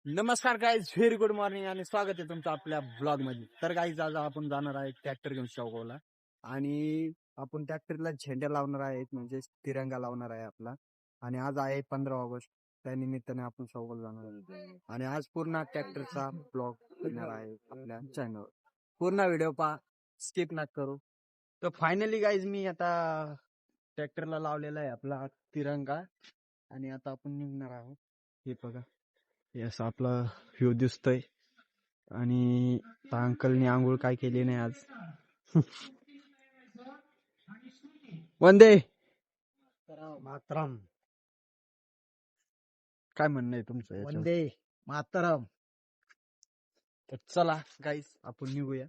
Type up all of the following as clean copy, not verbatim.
नमस्कार guys, very good morning आणि स्वागत आहे तुमचं आपल्या ब्लॉग मध्ये. तर गाईज आज आपण जाणार आहे ट्रॅक्टर घेऊन शेवगावला आणि आपण ट्रॅक्टरला झेंडा लावणार आहे, म्हणजे तिरंगा लावणार आहे आपला. आणि आज आहे 15 ऑगस्ट, त्या निमित्ताने आपण शेवगावला जाणार आहे आणि आज पूर्ण ट्रॅक्टरचा ब्लॉग येणार आहे आपल्या चॅनलवर. पूर्ण व्हिडिओ पहा, स्किप नका करू. तर फायनली गाईज मी आता ट्रॅक्टरला लावलेला आहे आपला तिरंगा आणि आता आपण निघणार आहोत. हे बघा, यस आपला व्ह्यू दिसतोय. आणि अंकलने आंघोळ काय केली नाही आज. वंदे मातरम. काय म्हणणं आहे तुमचं याच्यावर? वंदे मातरम. तर चला गाईस आपण निघूया.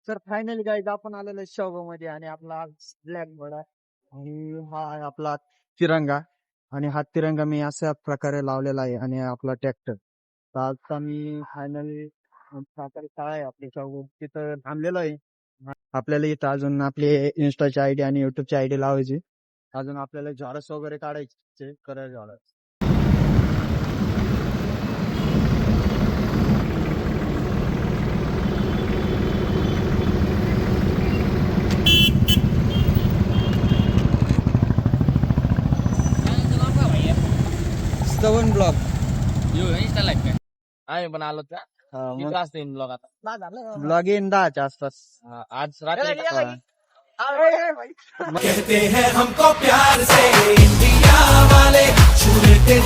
तर फायनली गाईज आपण आलेलो आहे शेवगाव मध्ये आणि आपला ब्लॅक बोर्ड आहे आणि हा आहे आपला तिरंगा. आणि हा तिरंगा मी अशा प्रकारे लावलेला आहे आणि आपला ट्रॅक्टर. तर आता मी फायनली प्रकारे काय आहे आपली शेवगाव तिथं थांबलेलो आहे. आपल्याला इथं अजून आपली इन्स्टाची आयडी आणि युट्यूबची आयडी लावायची. अजून आपल्याला झॉरस वगैरे काढायचे करायचे झॉरस. वन ब्लॉग आम्ही पण आलो त्या किती वाजता येईन ब्लॉग आता ब्लॉग येईन 10च्या आसपास. आज रात्री कहते हैं हमको प्यार से इंडिया वाले छूटे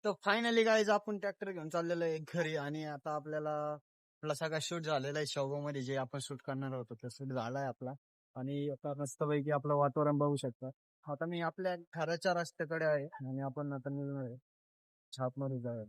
तर फायनली गाईज आपण ट्रॅक्टर घेऊन चाललेलो आहे घरी आणि आता आपला सगळा शूट झालेला आहे शेवगाव मध्ये जे आपण शूट करणार होतो ते शूट झालाय आपला. आणि आता मस्तपैकी आपलं वातावरण बघू शकता. आता मी आपल्या घराच्या रस्त्याकडे आहे आणि आपण आता निघणार आहे छापमध्ये जाऊया.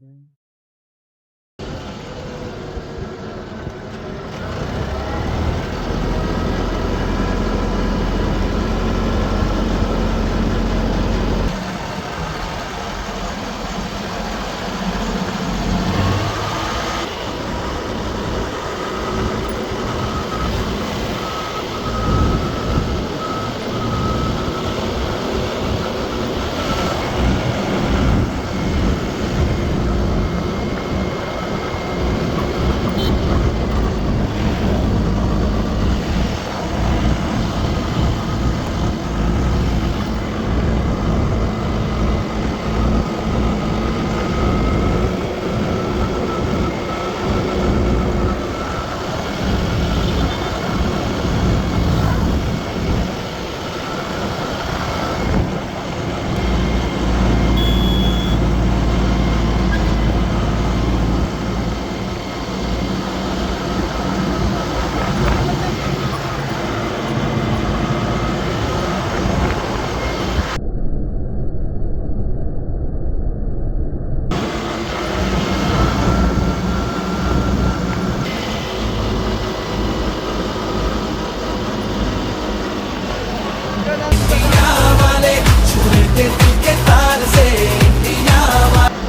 इंडिया वाले छूने थे दिल के तार से इंडिया वाले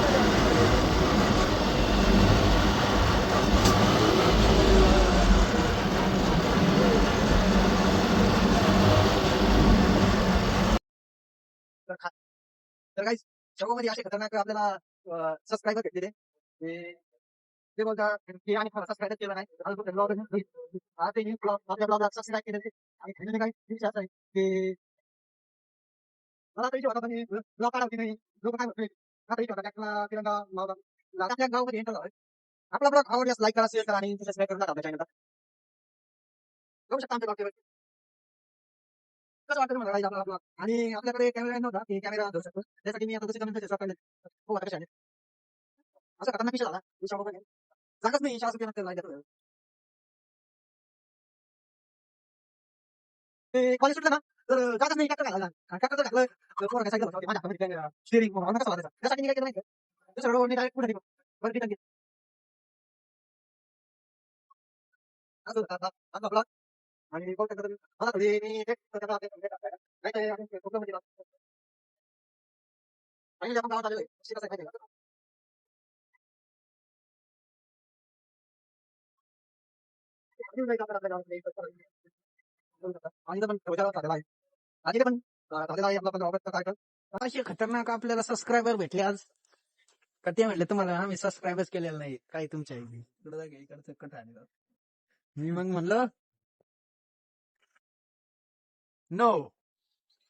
तर काही शेवगावमध्ये असे खतरनाक आपल्याला सबस्क्रायबर भेटलेले ते बोलता की आणि सबस्क्राईब केलं नाही आपल्या ब्लॉगला सबस्क्राईब केलं आणि फायनली काही विषय असा आहे की मला तरी होता पण ब्लॉग काढावती नाही लोक काय म्हणते आता इथे होता त्याला तिरंगा लावला आपल्या गावामध्ये एंटर झालं आपला ब्लॉग आवडल्यास लाईक करा शेअर करा आणि सबस्क्राईब करून टाका आपल्या चॅनलला बघू शकता आमच्या ब्लॉगवर कसं वाटतं तुम्हाला guys आपला ब्लॉग आणि आपल्याकडे कॅमेरा नव्हता की कॅमेरा धरू शकतो त्यासाठी मी आता दुसरी कमेंट काढले हो आता कशा आहे असं खतरनाक विषय झाला विषय जागाच नाही शाळा सुट्टी नाही देतो ते कॉलेज सुटलं ना तर जागाच नाही ट्रॅक्टर घालायला ट्रॅक्टर जर घातलं तर पोरं काय सांगितलं होतं माझ्या हातामध्ये कॅमेरा स्टिअरिंग म्हणून कसं वाटायचं त्यासाठी मी काय केलं नाही दुसऱ्या रोडने डायरेक्ट पुढे निघून बरं रिटर्न असं होतं आपला ब्लॉग आणि बघू शकता तुम्ही मला थोडी मी नाही तर आपण प्रॉब्लेम मध्ये फायनली आपण गावात आलेलो आहे कसं आहे माहिती आहे का अजून काही आपल्या गावामध्ये आणि पण ठेवला झालेला आहे आणि पण झालेला आहे आपला 15 ऑगस्टचा कार्यक्रम असे खतरनाक आपल्याला सबस्क्रायबर भेटले आज का ते म्हटले तुम्हाला आम्ही सबस्क्राईबच केलेलं नाही काय तुमच्या इकडचं कट आलेलं मी मग म्हणलं नो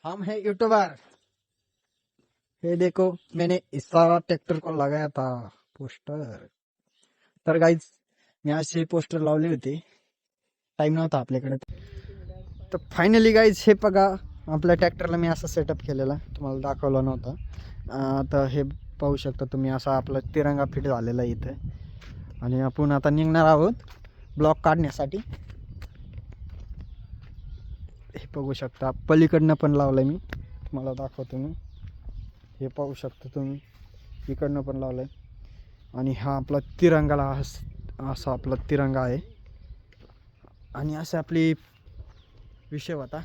हम है यूट्यूबर ये देखो मैंने इस सारा ट्रैक्टर को लगाया था पोस्टर तर गाईज मी अशी पोस्टर लावली होती टाइम नव्हता आपल्याकडे तर फायनली गाईज हे बघा आपल्या ट्रॅक्टरला मी असा सेटअप केलेला तुम्हाला दाखवला नव्हता आता हे पाहू शकता तुम्ही असा आपला तिरंगा फिट झालेला आहे इथे आणि आपण आता निघणार आहोत ब्लॉक काढण्यासाठी हे बघू शकता पलीकडनं पण लावलंय मी तुम्हाला दाखवतो मी हे पाहू शकता तुम्ही इकडनं पण लावलंय आणि हा आपला तिरंगाला असा आपला तिरंगा आहे आणि असे आपली विषय होता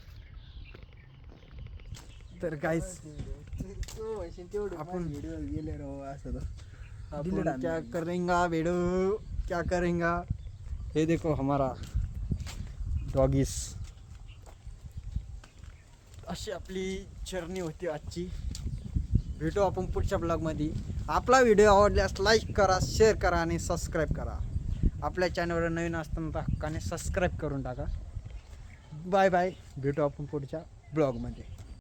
तर गाइस अपन क्या करेंगा वीडियो क्या करेंगा ये देखो हमारा डॉगीस अशी आपली जर्नी होती आजची भेटू आपण पुढच्या ब्लॉगमध्ये आपला व्हिडिओ आवडल्यास लाईक करा शेअर करा आणि सबस्क्राईब करा आपल्या चॅनलवर नवीन असताना तर हक्काने सबस्क्राईब करून टाका बाय बाय भेटू आपण पुढच्या ब्लॉगमध्ये